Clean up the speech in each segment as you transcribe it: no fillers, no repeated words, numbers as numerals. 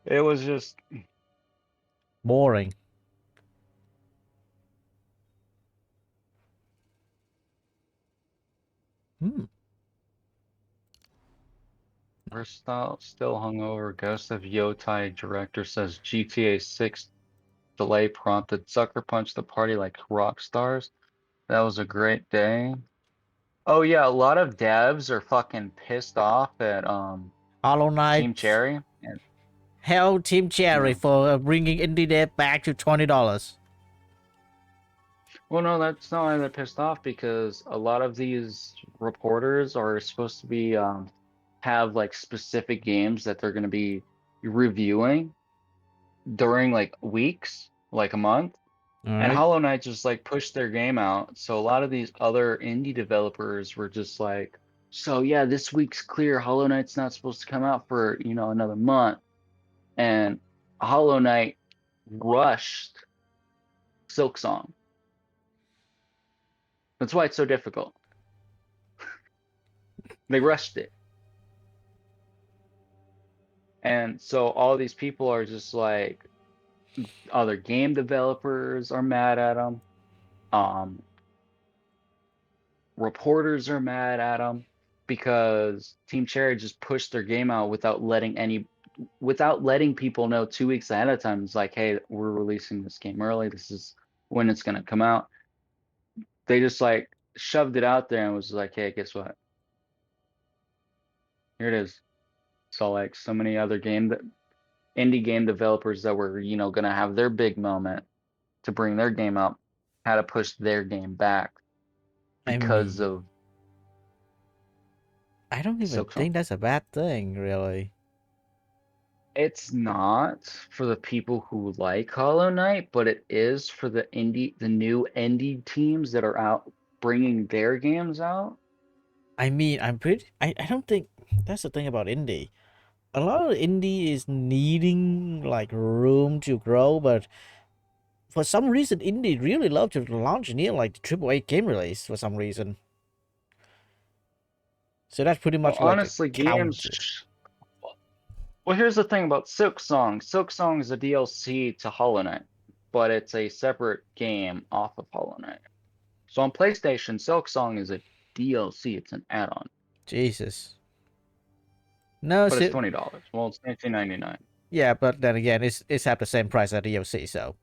It was just Boring. Hmm. versatile, still hungover. Ghost of Yotai director says GTA 6 delay prompted sucker punch the party like rock stars. That was a great day. Oh yeah, a lot of devs are fucking pissed off at Hollow Team Knight. Cherry. And Hell, Team Cherry yeah. for bringing indie dev back to $20. Well, no, that's not why they're pissed off because a lot of these reporters are supposed to be have like specific games that they're going to be reviewing during like weeks, like a month. All And right. Hollow Knight just like pushed their game out. So a lot of these other indie developers were just like, so yeah, this week's clear. Hollow Knight's not supposed to come out for, another month. And Hollow Knight rushed Silk Song. That's why it's so difficult. They rushed it. And so all these people are just like, other game developers are mad at them. Um, Reporters are mad at them because Team Cherry just pushed their game out without letting people know 2 weeks ahead of time. It's like, hey, we're releasing this game early. This is when it's gonna come out. They just like shoved it out there and was like, hey, guess what? Here it is. So like so many other indie game developers that were, gonna have their big moment to bring their game out had to push their game back I because mean, of I don't even Silksong. think that's a bad thing, really. It's not for the people who like Hollow Knight, but it is for the new indie teams that are out bringing their games out. I mean, I don't think that's the thing about indie. A lot of indie is needing like room to grow, but for some reason, indie really love to launch near like the AAA game release for some reason. So that's pretty Well, much like a honestly, counter. well, here's the thing about Silk Song. Silk Song is a DLC to Hollow Knight, but it's a separate game off of Hollow Knight. So on PlayStation, Silk Song is a DLC. It's an add-on, Jesus. No, but it's see, $20. Well, it's 19.99. yeah, but then again, it's at the same price as DLC, so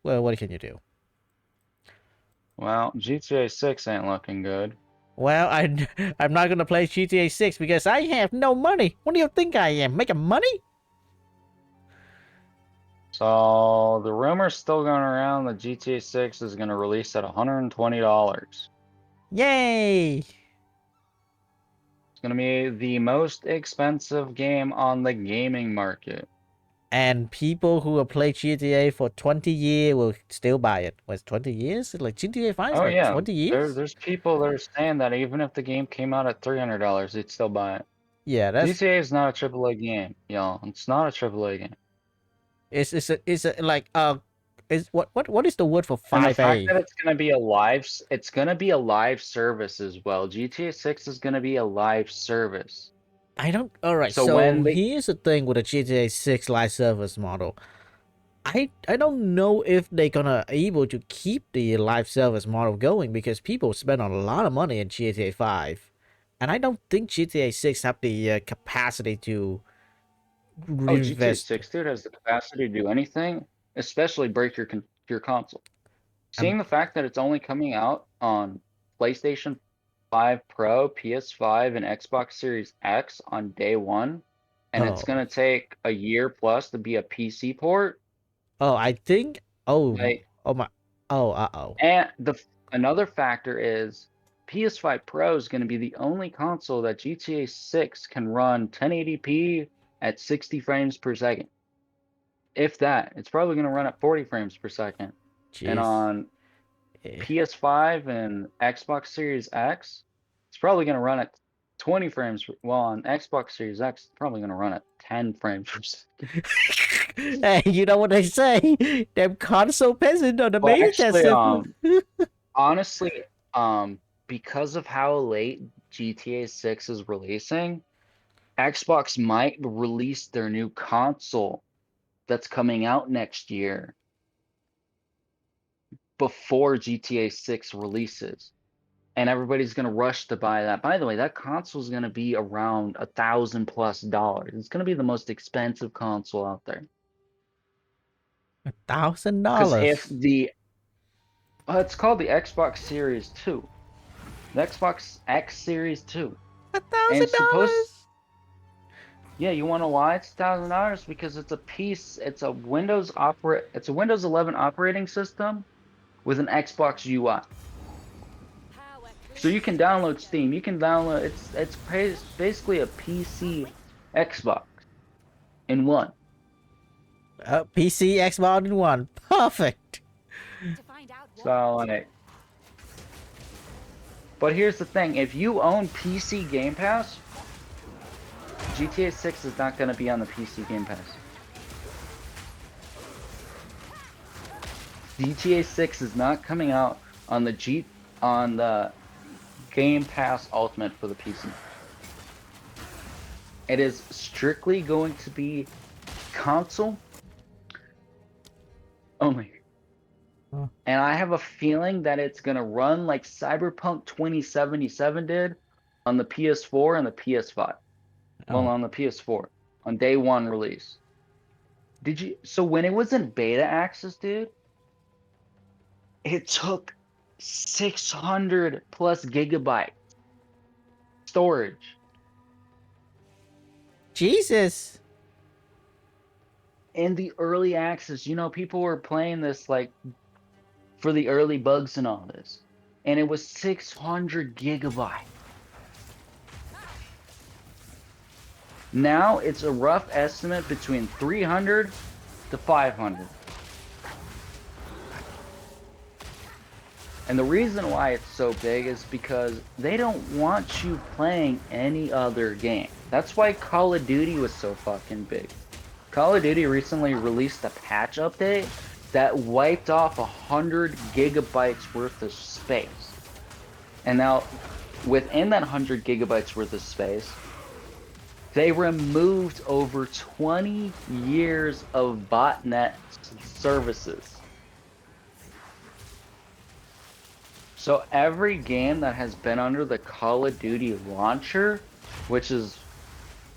well, what can you do? Well, GTA 6 ain't looking good. Well, I'm not gonna play GTA 6 because I have no money. What do you think I am? Making money? So the rumor's still going around that GTA 6 is going to release at $120. Yay! It's going to be the most expensive game on the gaming market. And people who have played GTA for 20 years will still buy it. Was 20 years? Like GTA 5 is Oh like yeah, 20 years? there's people that are saying that even if the game came out at $300, they'd still buy it. Yeah, that's GTA is not a AAA game, y'all. It's not a AAA game. it's a like is what is the word for And the fact 5A? that it's going to be a live service as well. GTA 6 is going to be a live service. I don't. All right, So so when they here's the thing with the GTA 6 live service model. I don't know if they're gonna able to keep the live service model going because people spend a lot of money in GTA 5, and I don't think GTA 6 have the capacity to Oh, GTA reinvest. 6, dude, has the capacity to do anything, especially break your console. Um, Seeing the fact that it's only coming out on PlayStation 5 Pro, PS5, and Xbox Series X on day one, and it's oh, gonna take a year plus to be a PC port, I think. like, Oh my. Oh. and another factor is PS5 Pro is gonna be the only console that GTA 6 can run 1080p at 60 frames per second. If that, it's probably going to run at 40 frames per second. And Jeez. on Eh, PS5 and Xbox Series X, it's probably going to run at 20 frames. Well, on Xbox Series X, it's probably going to run at 10 frames per second. hey, you know what they say? Them console peasant on the Well, beta actually, tester. honestly, because of how late GTA 6 is releasing, Xbox might release their new console that's coming out next year before GTA 6 releases. And everybody's gonna rush to buy that. By the way, that console is gonna be around $1,000+. It's gonna be the most expensive console out there. Because if $1,000. the it's called the Xbox Series 2, the Xbox X Series 2, A and thousand it's supposed. dollars. Yeah, you want to know why it's $1,000? Because it's a piece. It's a Windows 11 operating system with an Xbox UI. So you can download Steam. You can download. Basically a PC Xbox in one. PC, Xbox in one. Perfect. So like, but here's the thing: if you own PC Game Pass, GTA 6 is not going to be on the PC Game Pass. GTA 6 is not coming out on the Game Pass Ultimate for the PC. It is strictly going to be console only. Huh. And I have a feeling that it's going to run like Cyberpunk 2077 did on the PS4 and the PS5. Well, Oh, on the PS4 on day one release. So when it was in beta access, dude, it took 600 plus gigabyte storage. Jesus. In the early access, people were playing this like for the early bugs and all this. And it was 600 gigabyte. Now it's a rough estimate between 300 to 500. And the reason why it's so big is because they don't want you playing any other game. That's why Call of Duty was so fucking big. Call of Duty recently released a patch update that wiped off 100 gigabytes worth of space. And now, within that 100 gigabytes worth of space, they removed over 20 years of botnet services. So every game that has been under the Call of Duty launcher, which is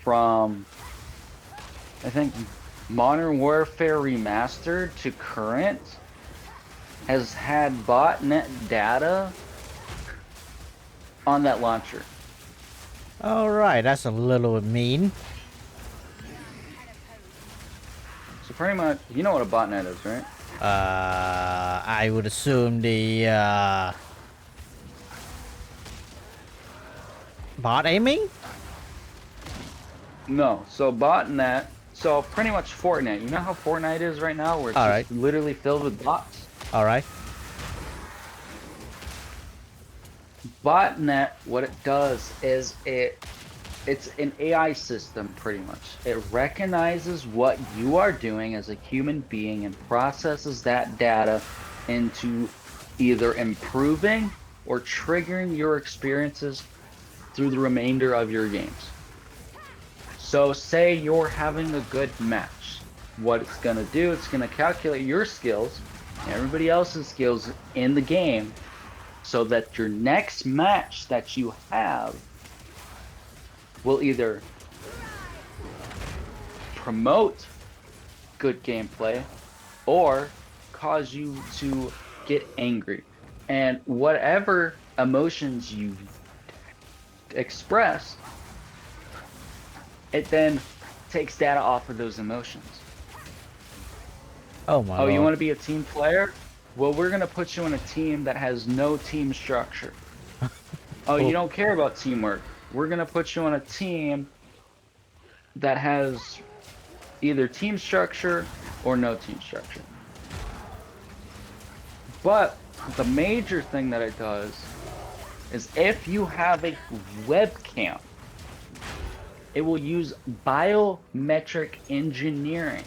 from, I think, Modern Warfare Remastered to current, has had botnet data on that launcher. Alright, that's a little mean. So pretty much, you know what a botnet is, right? I would assume the bot aiming? No. So botnet, so pretty much Fortnite. You know how Fortnite is right now, where it's Alright. just literally filled with bots? Alright. Botnet, what it does is it's an AI system pretty much. It recognizes what you are doing as a human being and processes that data into either improving or triggering your experiences through the remainder of your games. So say you're having a good match. What it's going to do, it's going to calculate your skills and everybody else's skills in the game so that your next match that you have will either promote good gameplay or cause you to get angry. And whatever emotions you express, it then takes data off of those emotions. Oh my Oh, lord. you want to be a team player? Well, we're going to put you in a team that has no team structure. Oh, you don't care about teamwork? We're going to put you on a team that has either team structure or no team structure. But the major thing that it does is if you have a webcam, it will use biometric engineering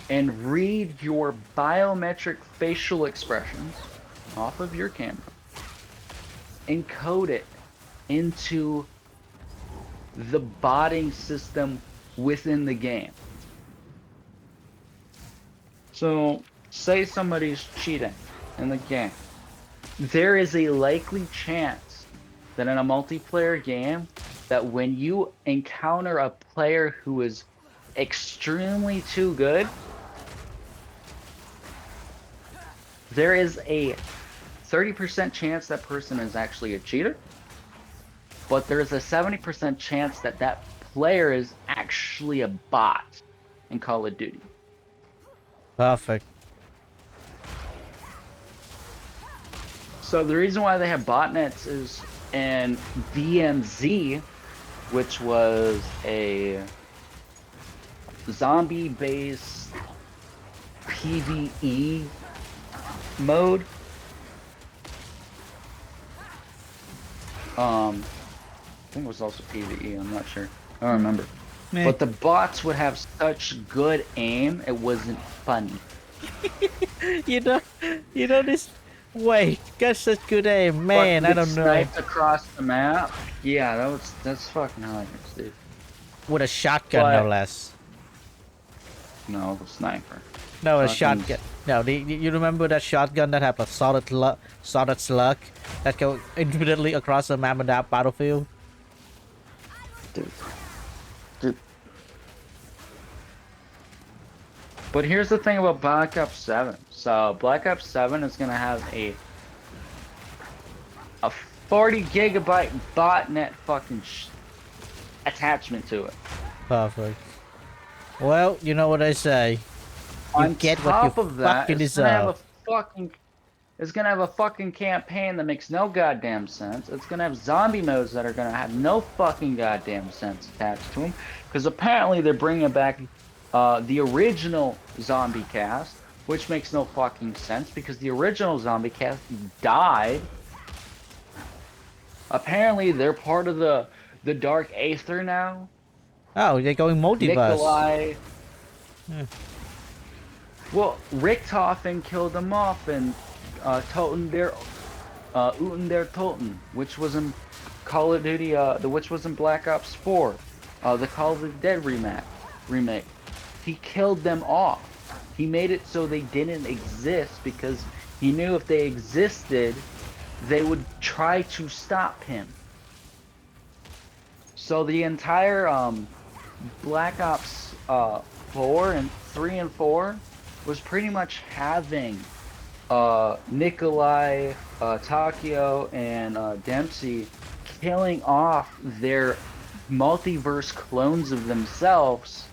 and read your biometric facial expressions off of your camera, encode it into the botting system within the game. So, say somebody's cheating in the game. There is a likely chance that in a multiplayer game, that when you encounter a player who is extremely too good, there is a 30% chance that person is actually a cheater, but there's a 70% chance that that player is actually a bot in Call of Duty. Perfect. So the reason why they have botnets is in DMZ, which was a zombie-based PvE mode. I think it was also PvE, I'm not sure. I don't remember. Meh. But the bots would have such good aim, it wasn't funny. you know this. Wait, got such good aim, man. But I don't know. sniped across the map. Yeah, that's fucking hilarious, dude. With a shotgun, no But- less. No, the sniper. No, a Shotguns. shotgun. No, you remember that shotgun that have a solid slug that go infinitely across the map in that battlefield? Dude. But here's the thing about Black Ops 7. So Black Ops 7 is gonna have a 40 gigabyte botnet fucking attachment to it. Perfect. Well, you know what I say. You On get what top you of that, fucking it's gonna have deserve. a fucking it's gonna have a fucking campaign that makes no goddamn sense. It's gonna have zombie modes that are gonna have no fucking goddamn sense attached to them. Because apparently they're bringing back the original zombie cast, which makes no fucking sense because the original zombie cast died. Apparently they're part of the Dark Aether now. Oh, they're going multiverse. Nikolai. Yeah. Well, Richtofen killed them off, and Toten der Uten der Toten, which was in Call of Duty, which was in Black Ops 4, the Call of the Dead remake. He killed them off. He made it so they didn't exist because he knew if they existed, they would try to stop him. So the entire Black Ops 4 and 3 and 4 was pretty much having Nikolai, Takio, and Dempsey killing off their multiverse clones of themselves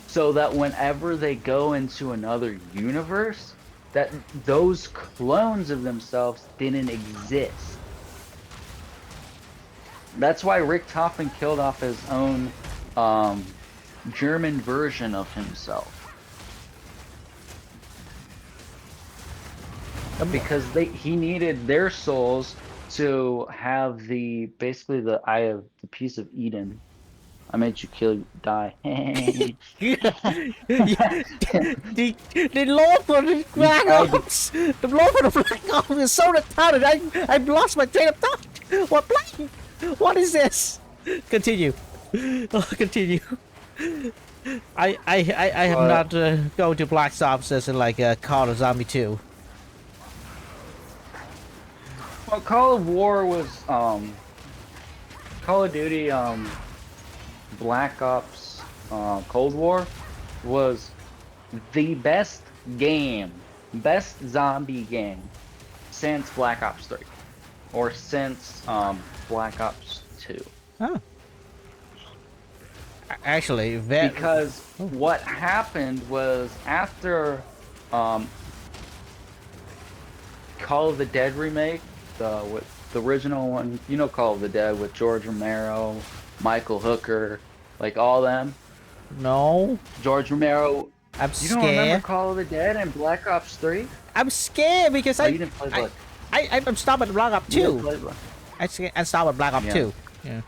so that whenever they go into another universe, that those clones of themselves didn't exist. That's why Richtofen killed off his own German version of himself. Because he needed their souls to have basically the eye of the piece of Eden. I made you die. the law for the Black Ops! The law for the Black Ops is so retarded, I've lost my train of thought! What Black? What is this? Continue. Continue. I have not gone to Black Ops as in like Call of Zombie 2. Well, Call of War was Call of Duty Black Ops Cold War was the best zombie game since Black Ops 3 or since Black Ops 2. Oh. Actually, because what happened was after Call of the Dead remake, with the original one, you know, Call of the Dead with George Romero, Michael Hooker, like all them. No. George Romero. I'm You scared. don't remember Call of the Dead and Black Ops 3? I'm scared because You didn't play Black. I'm stopped at Black Ops 2. I stopped at Black Ops 2. Yeah.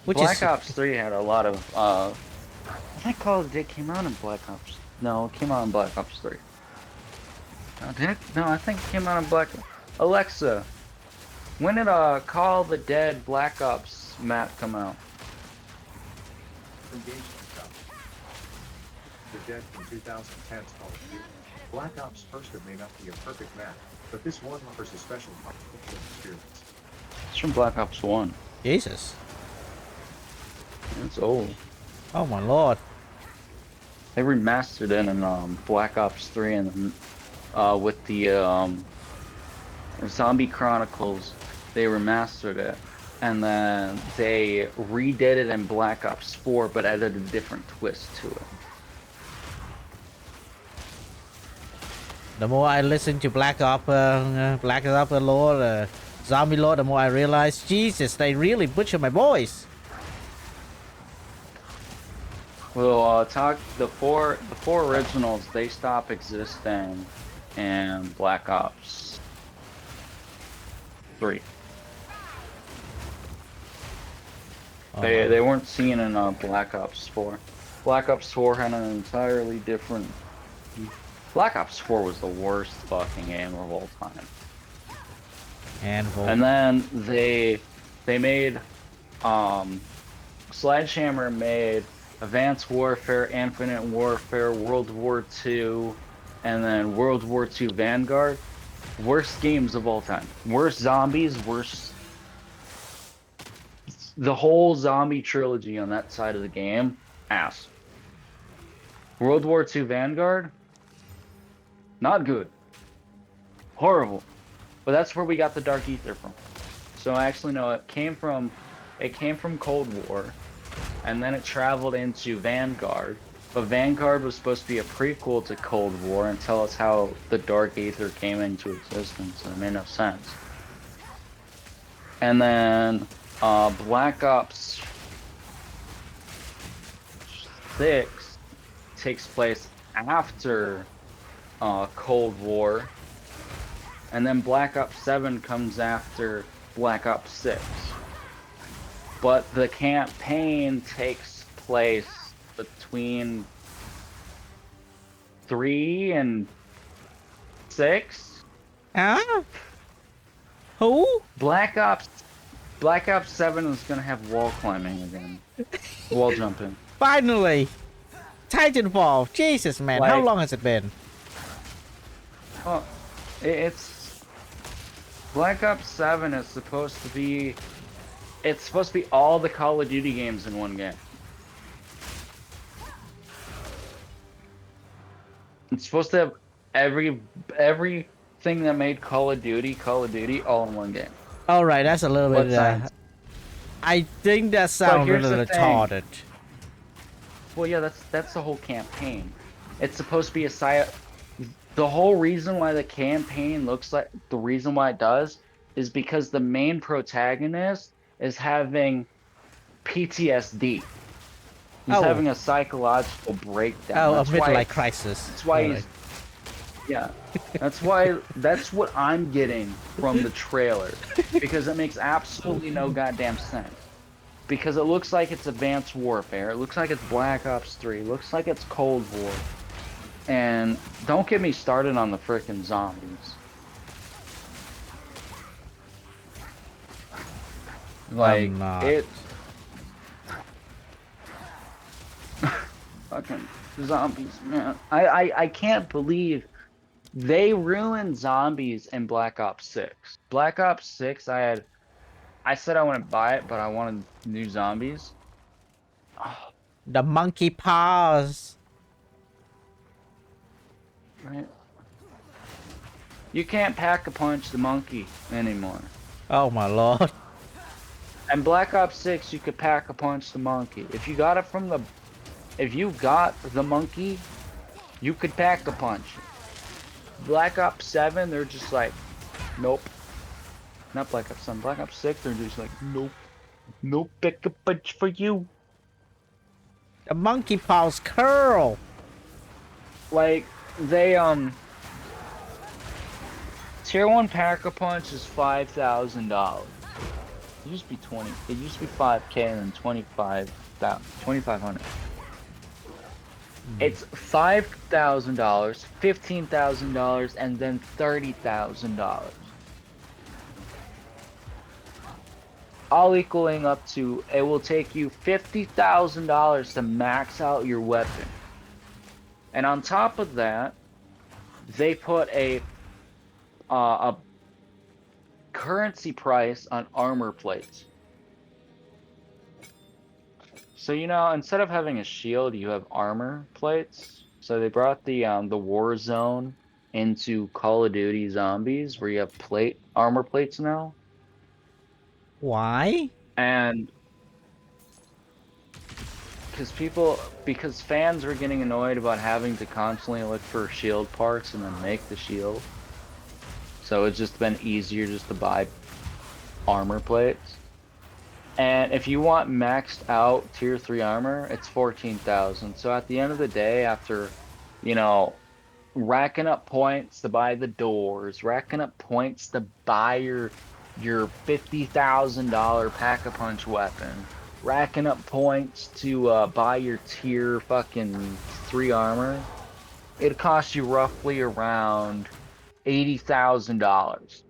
Which Black Ops 3 had a lot of I think Call of the Dead came out in Black Ops. No, it came out in Black Ops 3. Did it? No, I think it came out in Black. Alexa, when did Call of the Dead Black Ops map come out? engagement stuff. The Dead from 2010's Call of Duty. Black Ops first may not be a perfect map, but this one offers a special experience. It's from Black Ops 1. Jesus. It's old. Oh my lord. They remastered it in Black Ops 3 and with the Zombie Chronicles, they remastered it. And then they redid it in Black Ops 4, but added a different twist to it. The more I listen to Black Ops lore, zombie lore, the more I realize, Jesus, they really butcher my voice. Well, the four originals, they stop existing in Black Ops 3. They weren't seen in Black Ops 4. Black Ops 4 had an entirely different. Black Ops 4 was the worst fucking game of all time. And then they made Sledgehammer made Advanced Warfare, Infinite Warfare, World War II, and then World War II Vanguard. Worst games of all time. Worst zombies, worst. The whole zombie trilogy on that side of the game, ass. World War II Vanguard, not good. Horrible. But that's where we got the Dark Ether from. So actually no, it came from Cold War, and then it traveled into Vanguard. But Vanguard was supposed to be a prequel to Cold War and tell us how the Dark Ether came into existence, and it made no sense. And then Black Ops 6 takes place after Cold War, and then Black Ops 7 comes after Black Ops 6. But the campaign takes place between 3 and 6. Who? Black Ops 7 is gonna have wall climbing again. Wall jumping. Finally! Titanfall! Jesus, man, how long has it been? Well, it's Black Ops 7 is supposed to be. It's supposed to be all the Call of Duty games in one game. It's supposed to have everything that made Call of Duty all in one game. All right, that's a little bit. I think that sounds a little retarded. Well, yeah, that's the whole campaign. It's supposed to be the whole reason why the campaign looks like the reason why it does is because the main protagonist is having PTSD. He's having a psychological breakdown. Oh, a midlife crisis. That's why he's. Yeah, that's what I'm getting from the trailer, because it makes absolutely no goddamn sense. Because it looks like it's Advanced Warfare, it looks like it's Black Ops 3, it looks like it's Cold War, and don't get me started on the frickin' zombies. Like it. Fucking zombies, man. I can't believe they ruined zombies in Black Ops 6. Black Ops 6, I said I wouldn't buy it, but I wanted new zombies. Oh. The monkey paws. Right. You can't pack a punch the monkey anymore. Oh my lord. And Black Ops 6, you could pack a punch the monkey. If you got the monkey, you could pack a punch. Black Ops 7, they're just like, nope. Not Black Ops 7, Black Ops 6, they're just like, nope. Nope, pick a punch for you. The monkey paws curl. Like, they, Tier 1 Pack-a-Punch is $5,000. It used to be 20. It used to be 5K and then 2,500. It's $5,000, $15,000, and then $30,000. all equaling up to, it will take you $50,000 to max out your weapon. And on top of that, they put a currency price on armor plates. So, you know, instead of having a shield, you have armor plates. So they brought the war zone into Call of Duty Zombies, where you have armor plates now. Why? And because fans were getting annoyed about having to constantly look for shield parts and then make the shield. So it's just been easier just to buy armor plates. And if you want maxed out tier 3 armor, it's 14,000. So at the end of the day, after, you know, racking up points to buy the doors, racking up points to buy your $50,000 Pack-a-Punch weapon, racking up points to buy your tier fucking 3 armor, it costs you roughly around $80,000.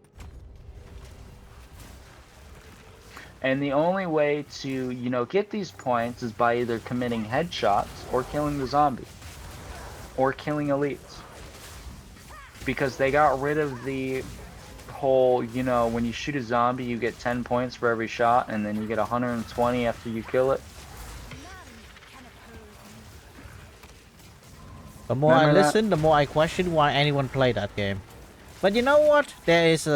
And the only way to, you know, get these points is by either committing headshots or killing the zombie. Or killing elites. Because they got rid of the whole, you know, when you shoot a zombie, you get 10 points for every shot, and then you get 120 after you kill it. The more I Remember that? listen, the more I question why anyone play that game. But you know what? There is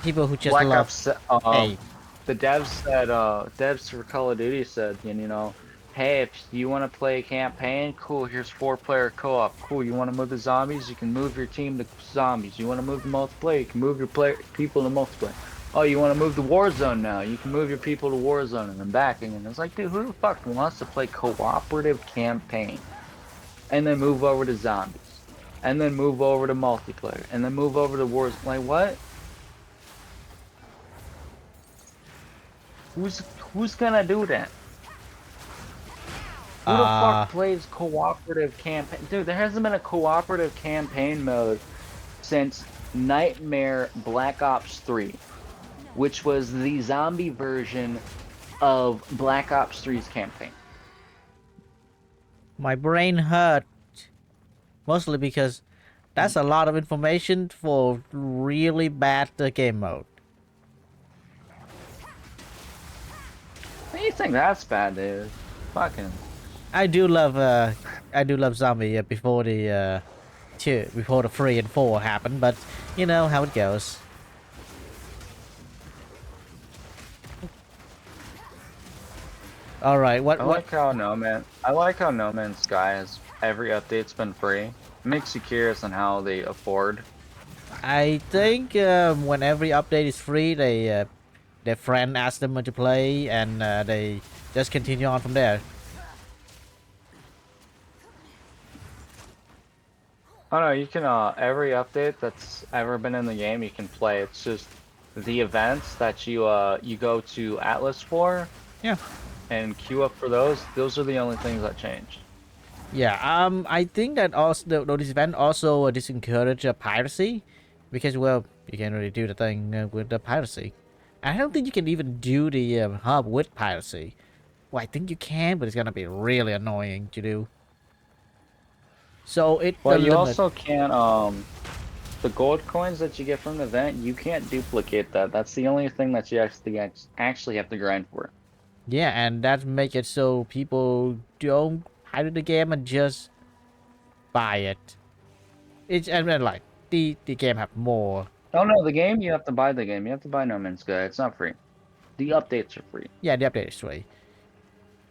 people who just Black love. Ops, Hey, the devs for Call of Duty said, you know, hey, if you want to play a campaign, cool, here's 4-player co-op. Cool, you want to move the zombies, you can move your team to zombies. You want to move the multiplayer, you can move your people to multiplayer. Oh, you want to move to Warzone now, you can move your people to Warzone and then backing. And it's like, dude, who the fuck wants to play cooperative campaign? And then move over to zombies. And then move over to multiplayer. And then move over to Warzone. Like, what? Who's gonna do that? Who the fuck plays cooperative campaign? Dude, there hasn't been a cooperative campaign mode since Nightmare Black Ops 3, which was the zombie version of Black Ops 3's campaign. my brain hurt. Mostly because that's a lot of information for really bad game mode. What do you think that's bad, dude? Fucking. I do love zombie before the before the 3 and 4 happened, but you know how it goes. All right, I like how No Man's Sky has every update's been free. It makes you curious on how they afford. I think when every update is free, their friend asks them to play, and they just continue on from there. Oh no, you can every update that's ever been in the game you can play. It's just the events that you go to Atlas for. Yeah. And queue up for those. Those are the only things that changed. Yeah. I think that also this event also disencourage piracy, because well, you can't really do the thing with the piracy. I don't think you can even do the hub with piracy. Well, I think you can, but it's gonna be really annoying to do. So it's Well, the you limit. also can't the gold coins that you get from the event, you can't duplicate that. That's the only thing that you actually have to grind for. Yeah, and that make it so people don't pirate the game and just buy it. It's and then like the game have more. Oh no, the game you have to buy the game. You have to buy No Man's Sky. It's not free. The updates are free. Yeah, the update is free.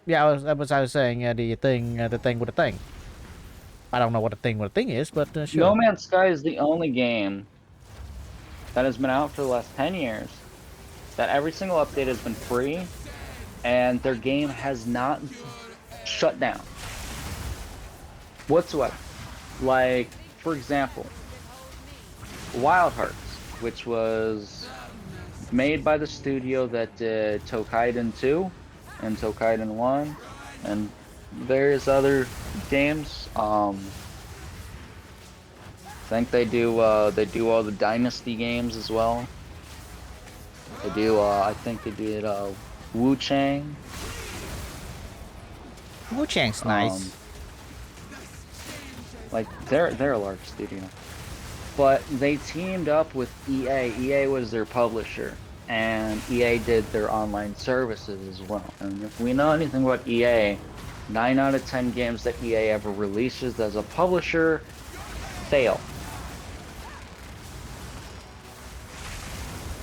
Yeah, I was saying the thing with the thing. I don't know what the thing with the thing is, but sure. No Man's Sky is the only game that has been out for the last 10 years that every single update has been free and their game has not shut down whatsoever. Like, for example, Wild Hearts, which was made by the studio that did Tokaiden 2 and Tokaiden 1 and various other games. I think they do all the Dynasty games as well. They do. I think they did Wu Chang. Wu Chang's Um, nice. like they're a large studio, but they teamed up with EA. EA was their publisher, and EA did their online services as well. And if we know anything about EA, 9 out of 10 games that EA ever releases as a publisher fail.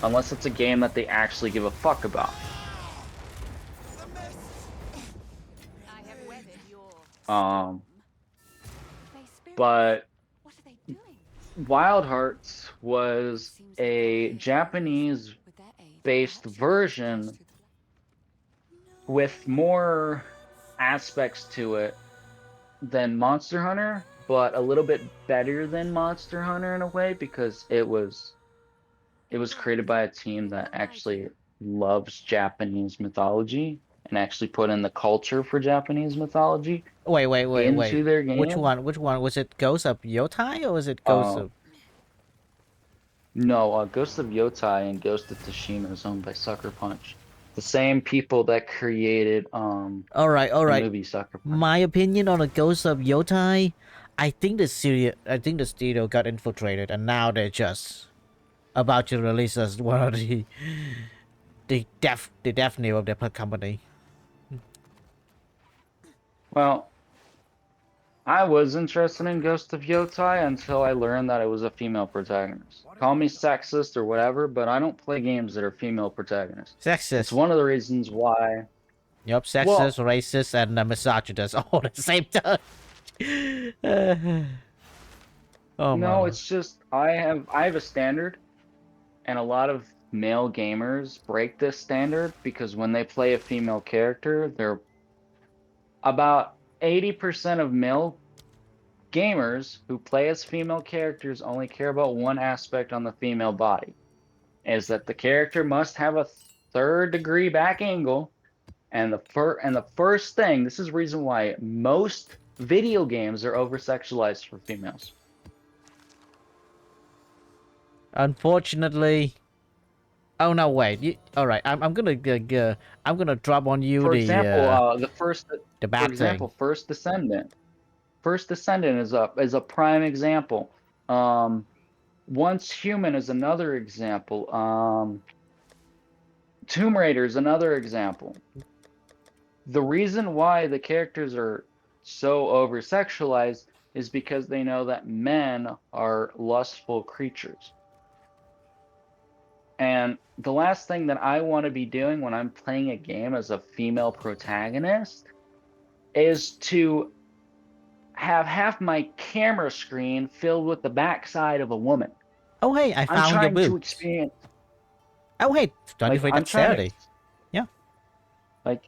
Unless it's a game that they actually give a fuck about. I have weathered your Um, They spirit but What are they doing? Wild Hearts was Seems like they're a behaving Japanese with their aid. based Perhaps you'll be able to pass version through the with more aspects to it than Monster Hunter, but a little bit better than Monster Hunter in a way because it was created by a team that actually loves Japanese mythology and actually put in the culture for Japanese mythology Wait. into their Which game. one? Which one was it? Ghost of Yotai or was it Ghost Uh, of? no, Ghost of Yotai and Ghost of Tsushima is owned by Sucker Punch, the same people that created All the right. movie Sucker Punch. My opinion on the Ghost of Yotai, I think the studio got infiltrated, and now they're just about to release as one of the death knell of their company. Well, I was interested in Ghost of Yotai until I learned that it was a female protagonist. Call me sexist or whatever, but I don't play games that are female protagonists. It's Sexist. one of the reasons why. Yup, Well, sexist, racist, and misogynist all at the same time. Oh my no, lord. it's just I have a standard, and a lot of male gamers break this standard because when they play a female character, they're about 80% of male gamers who play as female characters only care about one aspect on the female body, is that the character must have a third-degree back angle, and the first thing, this is the reason why most video games are over-sexualized for females. Unfortunately. Oh no! Wait. All right. I'm gonna drop on you For example, the for bad thing. example, First Descendant. First Descendant is a prime example. Once Human is another example. Tomb Raider is another example. The reason why the characters are so over sexualized is because they know that men are lustful creatures. And the last thing that I want to be doing when I'm playing a game as a female protagonist is to have half my camera screen filled with the backside of a woman. Oh hey, I I'm found your trying to boots. experience, Oh hey, like 23 I'm trying to dexterity. Yeah. like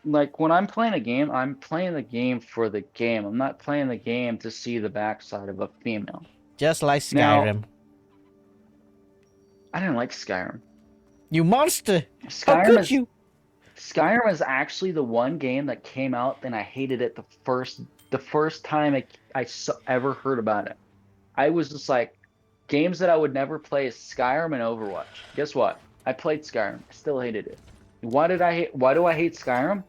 like when I'm playing a game, I'm playing the game for the game. I'm not playing the game to see the backside of a female. Just like Now, Skyrim. I didn't like Skyrim. You monster! How Skyrim could is you? Skyrim is actually the one game that came out and I hated it the first time ever heard about it. I was just like, games that I would never play is Skyrim and Overwatch. Guess what? I played Skyrim. I still hated it. Why do I hate Skyrim?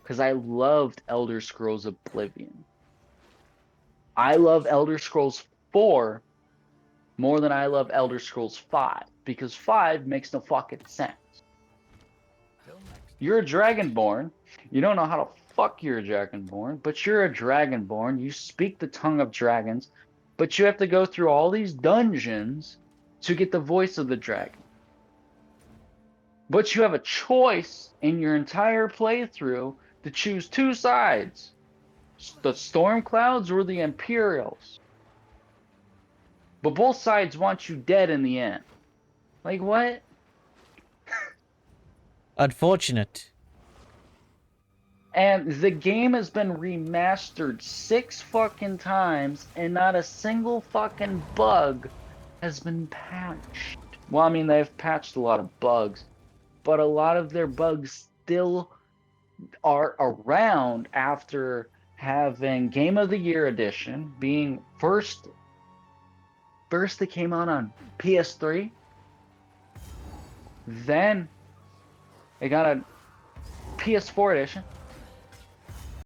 Because I loved Elder Scrolls Oblivion. I love Elder Scrolls 4 more than I love Elder Scrolls 5 because 5 makes no fucking sense. You're a Dragonborn. You don't know how to fuck you're a Dragonborn, but you're a Dragonborn. You speak the tongue of dragons, but you have to go through all these dungeons to get the voice of the dragon. But you have a choice in your entire playthrough to choose two sides, the Storm Clouds or the Imperials. But both sides want you dead in the end. Like, what? Unfortunate. And the game has been remastered 6 fucking times, and not a single fucking bug has been patched. Well, I mean, they've patched a lot of bugs, but a lot of their bugs still are around after having Game of the Year edition being first they came out on PS3, Then it got a PS4 edition.